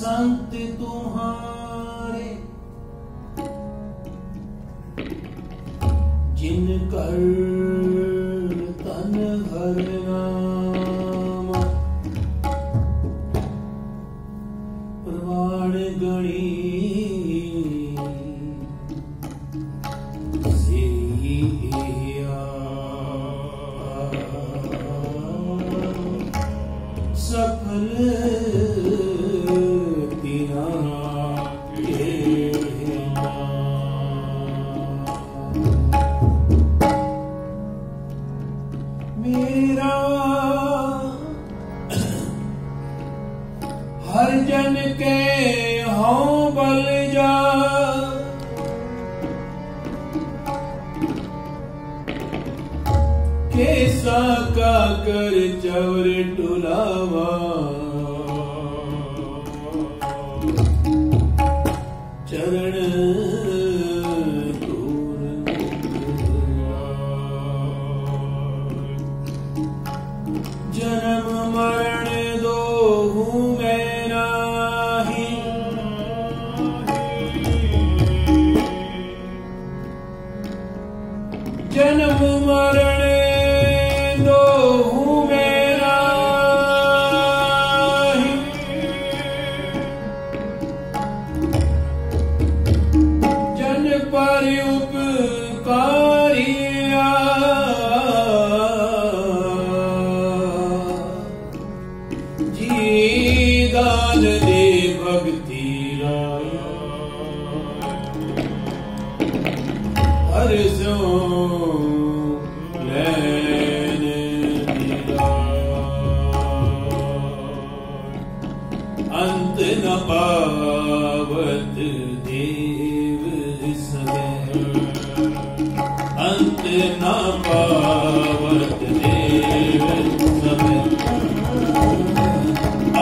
संत तुम्हारे जिन कर तन हर नाम प्रमाण गणी से सफल तिना के मेरा हर जन के हों बल जा कैसा का कर चवर टुलावा चरण जन्म मरण दो हूँ मैं नाही जन्म मरण दो हूँ मैं नाही जन पर उपकारिया दान दे भक्ति हर सो लैन दिला अंत न पावत देव समय अंत न पावत देव समय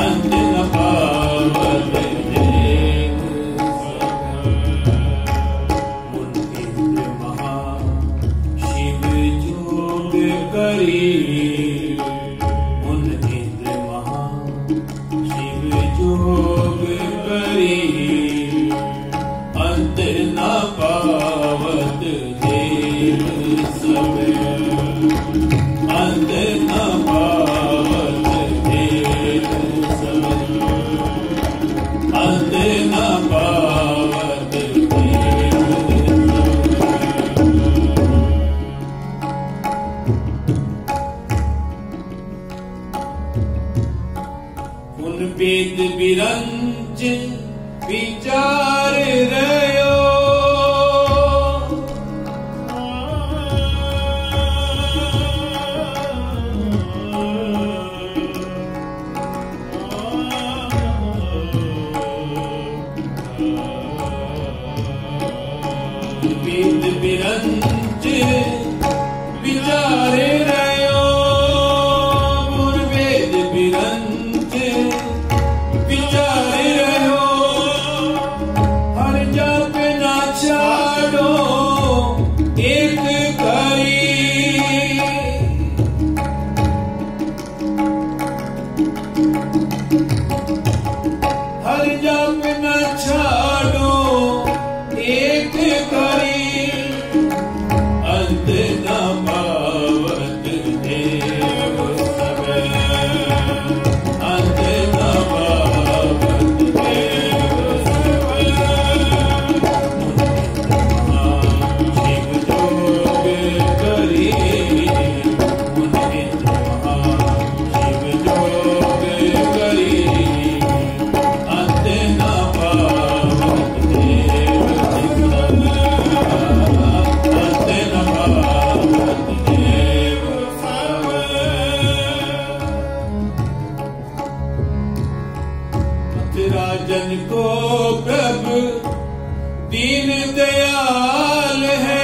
अंत न पावत देव मुन इंद्र महा शिव जोग करी मुन इंद्र महा शिव जोग करी अंत न पावत देव समय अंत न पावत देव अंत न पावत उन वेद विरंच विचार रयो वेद विरंच विचारे रयो गुर वेद विरंच विचारे रयो हर जप ना छाड़ो एक करी हर जप ना छाड़ो एक करी अंत न पावत देव समय अंत न पावत देव समय शिव जोग करी मुन इंद्र महा शिव जोग करी अंत न पावत देव राजन को प्रभु दीन दयाल है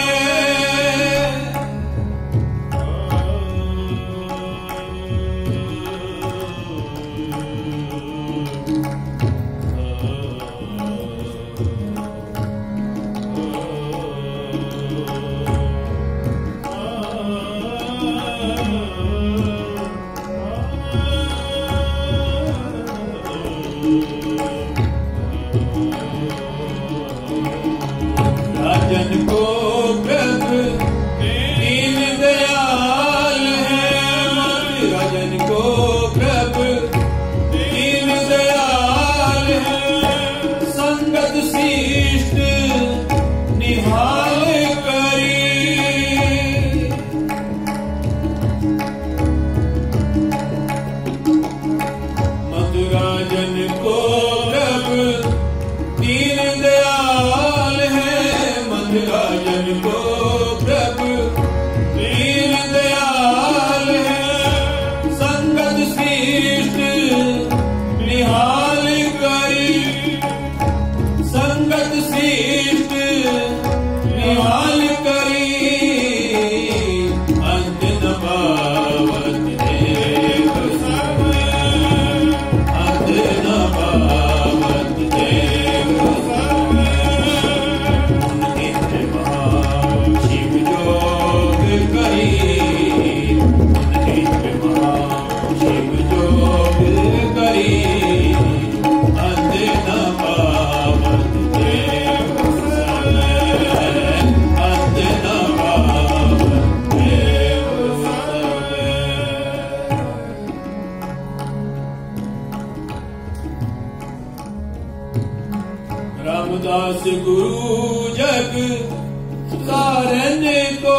रामदास गुरु जग तारन को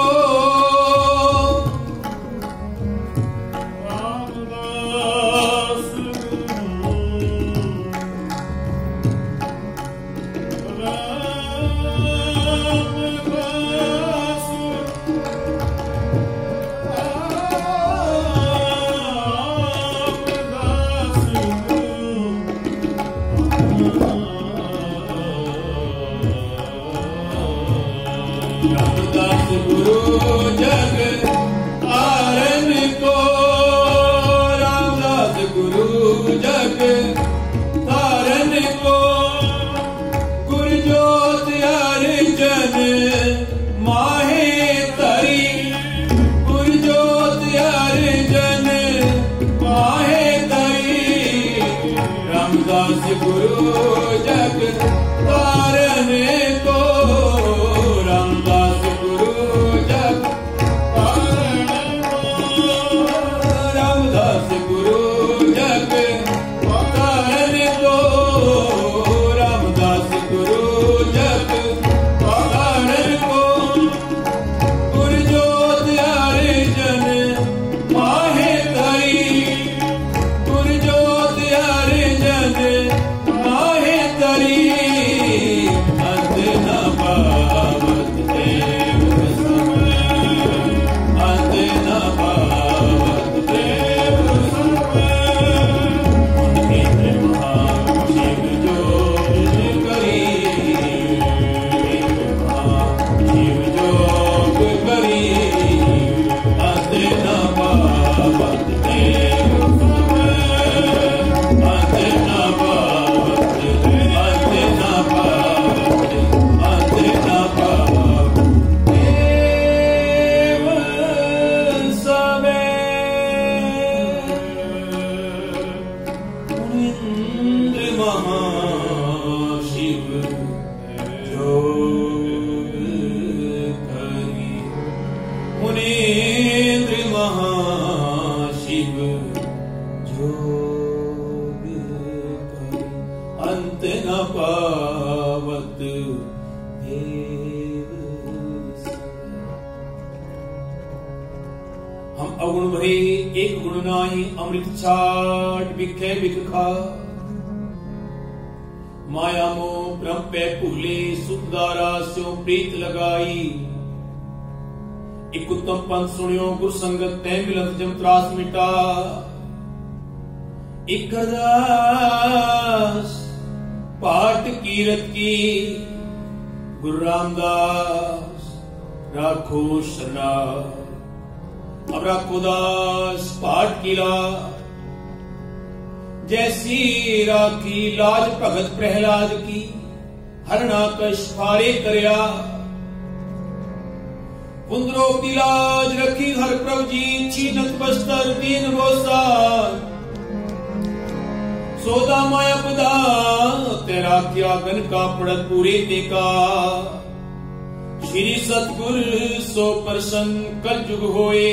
रामदास गुरु जग तारन को रामदास गुरु जग तारन को गुरजोत अर्जन माहे तरी गुरजोत अर्जन माहे तरी रामदास गुरु जग तारन को रामदास गुरु जग तारन को रामदास गुरु जग तारन को रामदास गुरु जग तारन को गुरजोत अर्जन माहे तरी गुरजोत अर्जन माहे तरी मुनीन्द्र महाशिव जोग करि अंत न पावत देव। हम अगुण भय एक गुण नाही अमृत छाट बिखे बिख खा माया मोह भ्रम पे भूले सुखदारा स्यों प्रीत लगाई एक उत्तम पंथ सुनियो गुरु संगत तै मिलत जम त्रास मिटा एक अरदास पाठ कीरत की गुरु रामदास राखो शरणा अब राखो दास पाठ कीला जैसी राखी लाज भगत प्रहलाद की हरणा कश फारे करया कुंदरो की लाज रखी हर प्रभु जी छीनत बस्तर दीन रोसार सोदा माया पदा तेरा क्या गन का पड़त पूरे देखा श्री सतगुर सो प्रसन्न कल जुग होए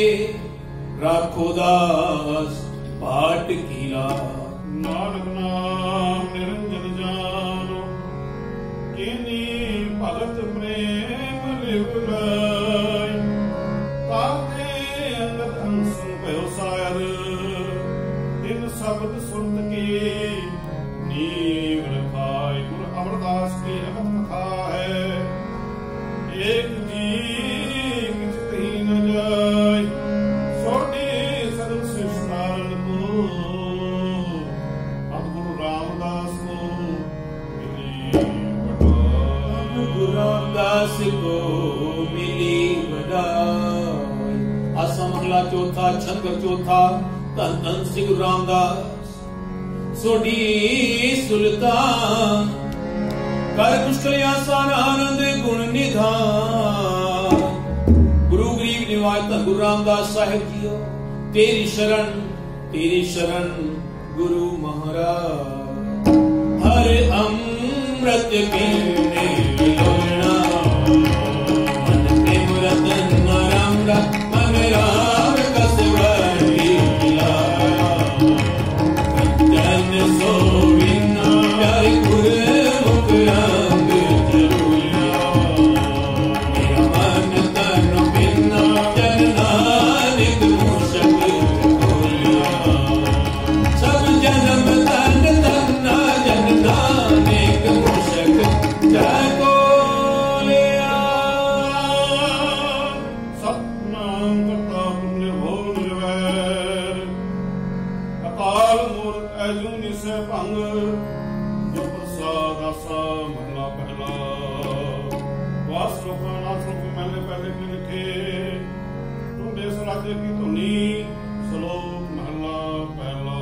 राखो दास पाठ कीला नानक नाम निरंजन जानो किनी भगत प्रेम लिवलाय ताके अंगत अंसुन भयो सायर दिन शब्द सुनत के नीव रखाय गुरु अमरदास की अगम कथा है एक जी किछ कही न जाय सोने सदन से स्नान को अब गुरु रामदास को मिली बड़ाई गुरु रामदास को मिली बड़ाई आसा महला चौथा छंद चौथा धन धन श्री गुरु रामदास सोडी सुल्तान कर पुष्कर आसान आनंद गुण निधान गुरु गरीब निवाज गुरु रामदास साहिब जी तेरी शरण गुरु महाराज हर अमृत पीने लोना मन प्रेम रतन राम मन राम कस वरीला जन सो बिना प्यारे गुरु मुख रंग आसा महला पहला वास रूप नाथ रूप मैंने पहले के लिखे टूंडे सराजे की धुनी श्लोक महला पहला।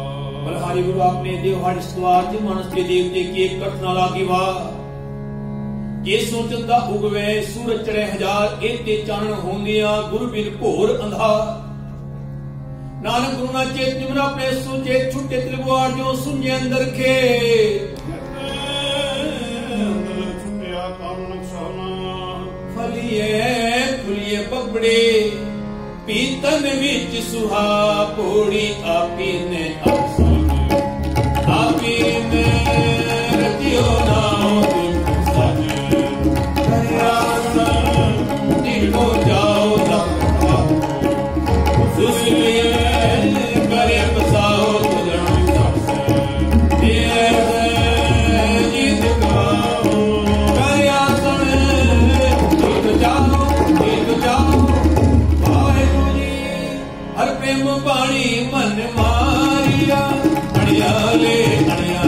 बलहारी गुरु आपने देवहाड़ सवार जी मानस के देवते की एक कथना लागी वाह ये सोचता उगवे सूरज चढ़े हजार एते चानन होंदिया गुरु बिन घोर अंधार नानक गुरु ना चेत निमरा अपने सोचे छुट्टे त्रिभुआर जो सुन्य अंदर खे फलिए फुलिए बगड़े पीतन विच सुहा पोड़ी आपी ने आपी ने रतियो नाम हो जाओ करे बसाओ जीत जाओ हर प्रेम पानी मन मारिया अड़ियाले अड़िया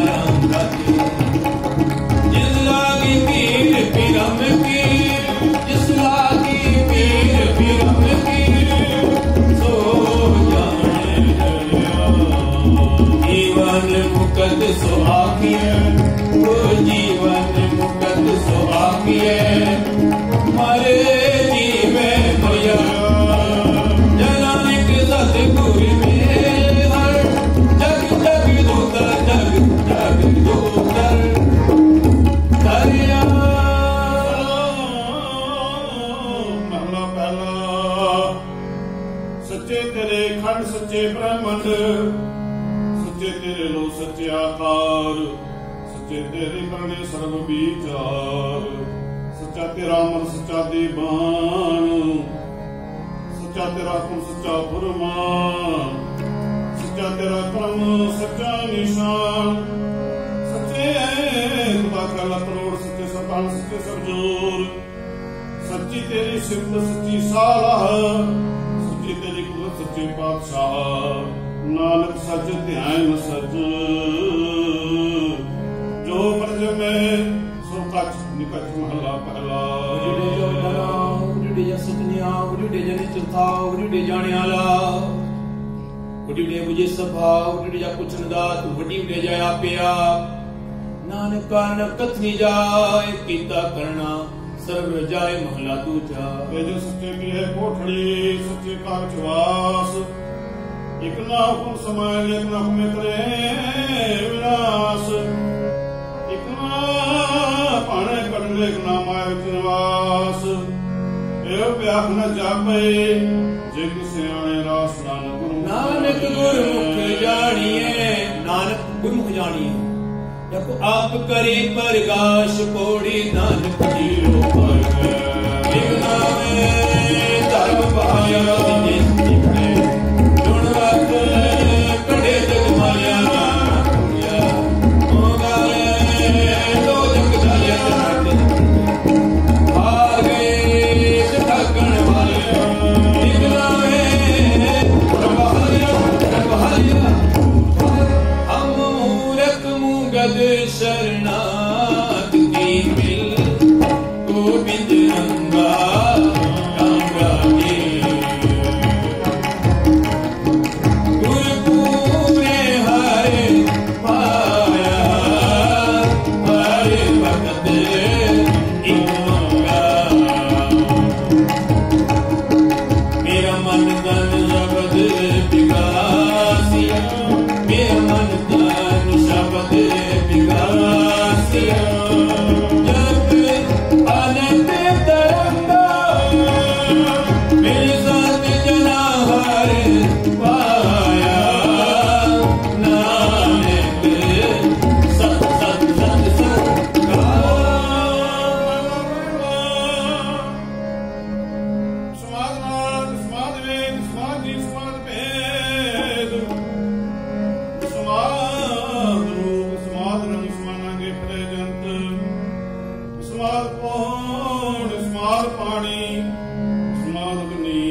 जिस लागी पीर पिरम की जिस लागी पीर पिरम की सो जाने जीवन मुकद सुहागिए वो जीवन मुकद सुहागिए मरे जीवे भैया जनानिक सतगुरु में हर जग जग दूतर जग जग दूतर दरिया महला पहला सच्चे तेरे खंड सच्चे ब्रह्मंड सच्चे तेरे लो सच्चे आकार सच्चे तेरे करने सर्व विचार सच्चा तेरा मन सच्चा दीवान सच्चा तेरा कुल सच्चा फुरमान सच्चा तेरा क्रम सच्चा निशान सच्चे खुदा का लतरोड़ सच्चे सरदार सच्चे सरजोर सच्ची तेरी सिफत सच्ची सालाह सच्ची तेरी कुदरत सच्चे पातशाह नानक सच ध्यान सच जो ब्रज में सो कछ निकच महला पहला उड़े सतनिया उड़े जने चरथा उड़े जाने आला उड़े मुझे सभा उड़े जा कुछ नदा तू वडी उड़े जाया पिया नानक कारण कथनी जाए कीता करना सर्व जाए महला दूजा जो सच्चे की है कोठड़ी सच्चे का विश्वास एक ना हुकुम समय एक ना हुकुम करे विनाश एक ना पाने कड़ले एक ना माय निवास ए ब्याह न जापे जे किसे आने रास नानक गुरमुख जानिए नानक गुरमुख जानिए जब आप करे प्रकाश कोड़ी नानक जीरो पर धर्म पाया जुण रख कड़े जग माया दो जग जाया हार गए ठगन वाले हम मूरख मुगद शरणागत की मिल गोविंद रंगा रंगा के गुरपुरे हरे पाया हरे भगत इंगा मेरा मन तन शब्द विकासिया मेरा मन तन शब्द विकासिया जब अनंत तरंगा मेरे साथ जना हर पाया नानक सत सत सत सत समाध समाध वेद समाधि समाध भेद समाध रूप समाध रंग समानांगे प्रजंत समाध पौन समाध पानी समाध अग्नि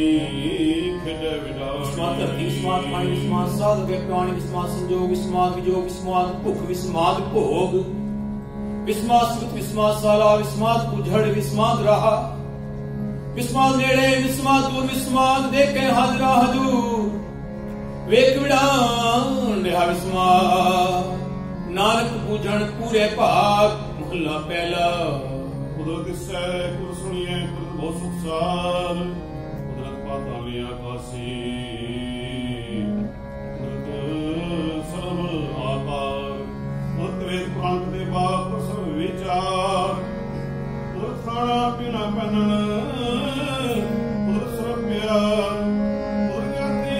खेड विलास विस्मात धरती विस्मात पानी विस्मात साध के प्राणी विस्मात संजोग विस्मात विजोग विस्मात भुख विस्मात भोग विस्मात विस्मात साला विस्मात बुझड़ विस्मात रहा विस्मात नेड़े विस्मात दूर विस्मात देखे हाजरा हजूर वेख विड़ान रहा विस्मात नानक पूजन पूरे भाग महला पहला। कुदरत इससे कुर सुनिए कुदरत बहुत सुखसार कुदरत पाताली आकाशी कुदरत सर्व आकार कुदरत वेद पुराण के बाप सर्व विचार कुदरत खाना पीना पहनना कुदरत सर्व प्यार कुदरत जाति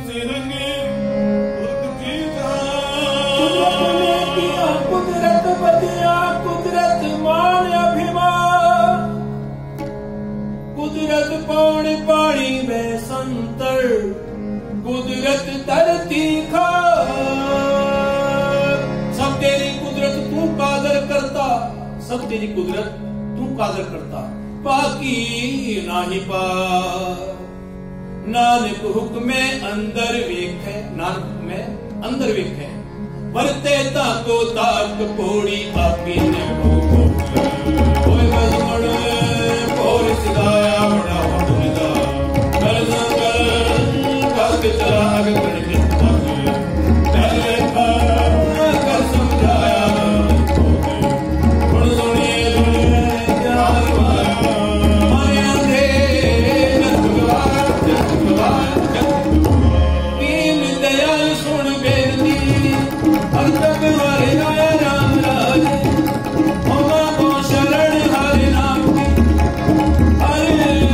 से रंगे कुदरत जी कुदरत बदिया कुदरत मान अभिमान कुदरत पौड़ पानी में संतर कुदरत धरती खा सब तेरी कुदरत तू कादर करता सब तेरी कुदरत तू कादर करता बाकी नाही पा नानक हुक्मे अंदर वेख है नानक में अंदर वेख है वरते ताको ताक पोड़ी आपी ने कोई बजमड़ पोर सिदाया बड़ा बड़ा कर चला आगे करके पहले कर समझाया सुनिए माया दे दीन दयाल सुन बेनती हर तक हरे राया राम राज होमा को शरण हरे नाम की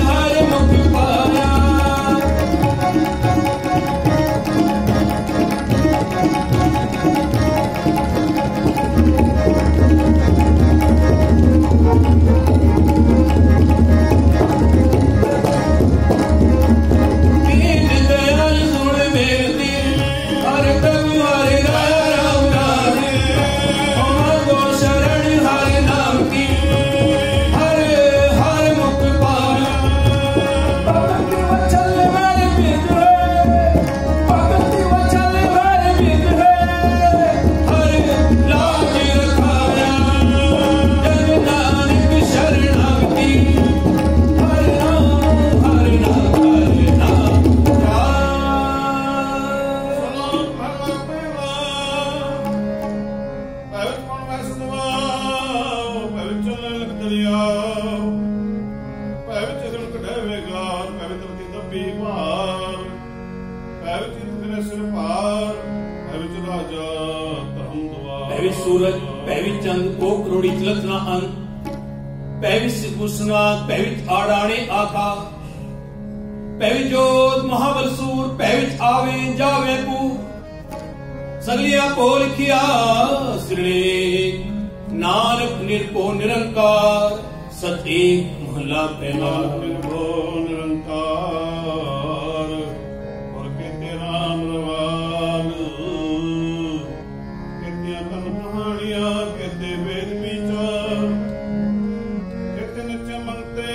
हर मुख पाया। दीन दयाल सुन बेनती हर तक हरे राया राम राज होमा को शरण हरे नाम की हर मुख पाया। भगति वचन हर बिन है भगति वचन हर बिन है हर लाज रखाया जन नानक शरणागति हर नाम हर नाम हर नाम पहवी सूरज पहवी चंद को करोड़ी तिलक ना अंत पहवी सिद्धुसना पहवी आड़ाने आकाश पहवी जोत महाबल सूर पहवी आवे जावे पू सगलिया को लिखिया श्री नानक निर्भो निरंकार सत एक महला पहला निरंकार और कहते राम रवान कहते तन कहानियां कहते वेद विचार कहते नित्य मनते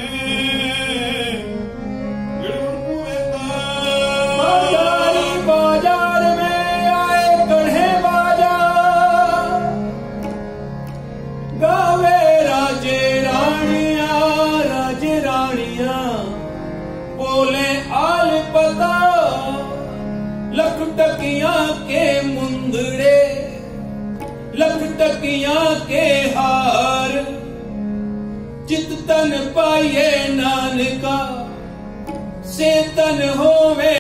बाजार में आए गढ़े बाजा गावे राजे राणियां बोले आल पता लख टकियां के मुंदड़े लख टकियां के हार चित तन पाइए नानका से तन होवे